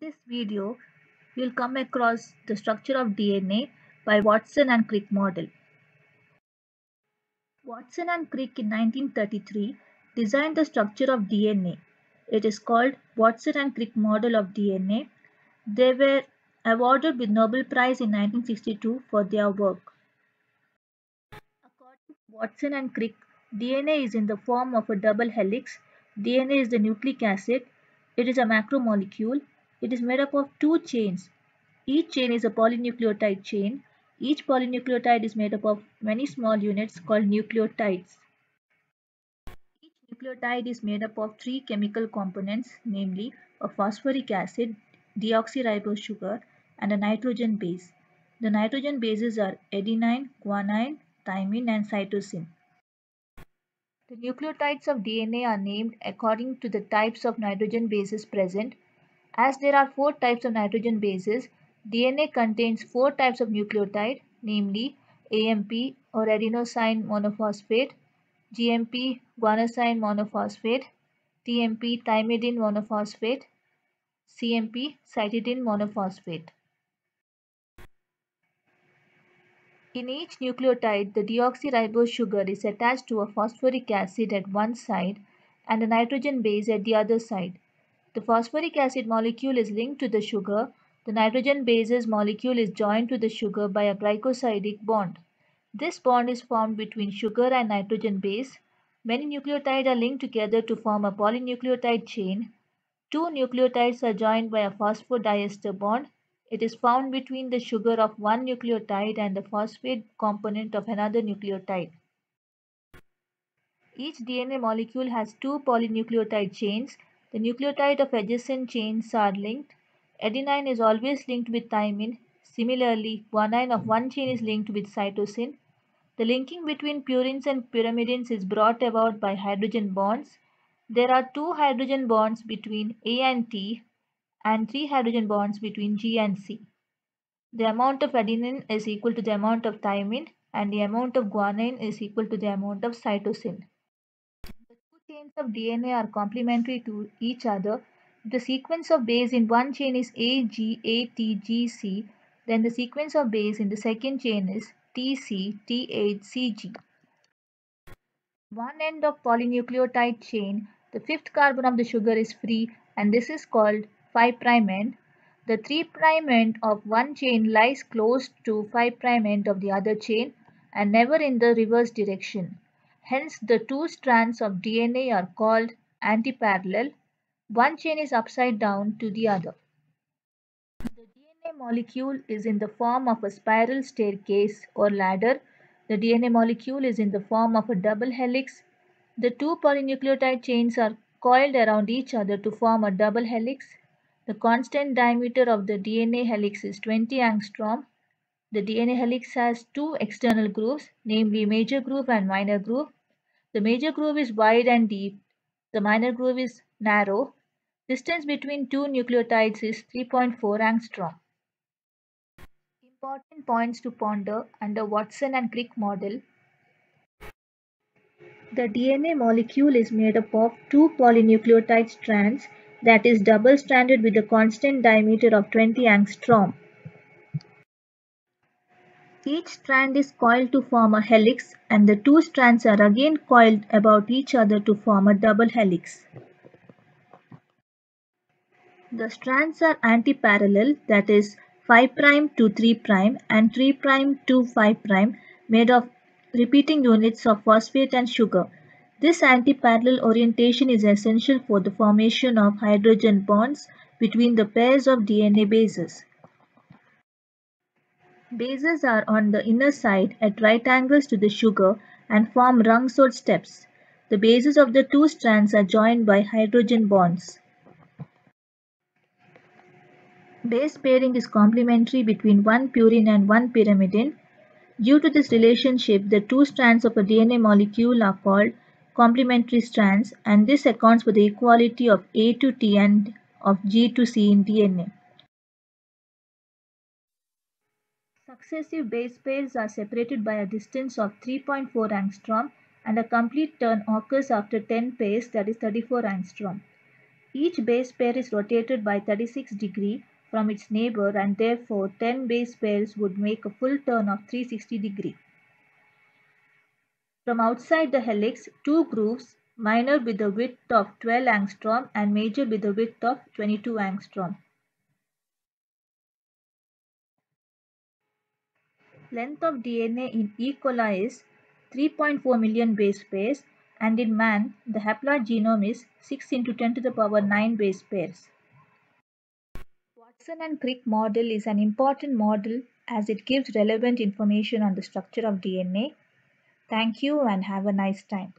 this video, you'll come across the structure of DNA by Watson and Crick model. Watson and Crick in 1933 designed the structure of DNA. It is called Watson and Crick model of DNA. They were awarded with Nobel Prize in 1962 for their work. According to Watson and Crick, DNA is in the form of a double helix. DNA is the nucleic acid. It is a macromolecule. It is made up of two chains. Each chain is a polynucleotide chain. Each polynucleotide is made up of many small units called nucleotides. Each nucleotide is made up of three chemical components, namely a phosphoric acid, deoxyribose sugar, and a nitrogen base. The nitrogen bases are adenine, guanine, thymine, and cytosine. The nucleotides of DNA are named according to the types of nitrogen bases present. As there are four types of nitrogen bases, DNA contains four types of nucleotide, namely AMP or adenosine monophosphate, GMP guanosine monophosphate, TMP thymidine monophosphate, CMP cytidine monophosphate. In each nucleotide, the deoxyribose sugar is attached to a phosphoric acid at one side and a nitrogen base at the other side. The phosphoric acid molecule is linked to the sugar. The nitrogen base's molecule is joined to the sugar by a glycosidic bond. This bond is formed between sugar and nitrogen base. Many nucleotides are linked together to form a polynucleotide chain. Two nucleotides are joined by a phosphodiester bond. It is found between the sugar of one nucleotide and the phosphate component of another nucleotide. Each DNA molecule has two polynucleotide chains. The nucleotide of adjacent chains are linked. Adenine is always linked with thymine. Similarly, guanine of one chain is linked with cytosine. The linking between purines and pyrimidines is brought about by hydrogen bonds. There are two hydrogen bonds between A and T and three hydrogen bonds between G and C. The amount of adenine is equal to the amount of thymine and the amount of guanine is equal to the amount of cytosine. The two chains of DNA are complementary to each other. If the sequence of base in one chain is AGATGC, then the sequence of base in the second chain is TCTHCG. One end of polynucleotide chain, the fifth carbon of the sugar is free and this is called 5' end. The 3' end of one chain lies close to 5' end of the other chain and never in the reverse direction. Hence, the two strands of DNA are called antiparallel. One chain is upside down to the other. The DNA molecule is in the form of a spiral staircase or ladder. The DNA molecule is in the form of a double helix. The two polynucleotide chains are coiled around each other to form a double helix. The constant diameter of the DNA helix is 20 angstrom. The DNA helix has two external grooves, namely major groove and minor groove. The major groove is wide and deep. The minor groove is narrow. Distance between two nucleotides is 3.4 angstrom. Important points to ponder under Watson and Crick model. The DNA molecule is made up of two polynucleotide strands, that is double-stranded with a constant diameter of 20 angstrom. Each strand is coiled to form a helix and the two strands are again coiled about each other to form a double helix. The strands are antiparallel, that is 5' to 3' and 3' to 5', made of repeating units of phosphate and sugar. This antiparallel orientation is essential for the formation of hydrogen bonds between the pairs of DNA bases. Bases are on the inner side at right angles to the sugar and form rungs or steps. The bases of the two strands are joined by hydrogen bonds. Base pairing is complementary between one purine and one pyrimidine. Due to this relationship, the two strands of a DNA molecule are called complementary strands, and this accounts for the equality of A to T and of G to C in DNA. Successive base pairs are separated by a distance of 3.4 angstrom and a complete turn occurs after 10 pairs, that is 34 angstrom. Each base pair is rotated by 36 degrees from its neighbor and therefore 10 base pairs would make a full turn of 360 degrees. From outside the helix, two grooves, minor with a width of 12 angstrom and major with a width of 22 angstrom. Length of DNA in E. coli is 3.4 million base pairs, and in man, the haploid genome is 6 into 10 to the power 9 base pairs. Watson and Crick model is an important model as it gives relevant information on the structure of DNA. Thank you and have a nice time.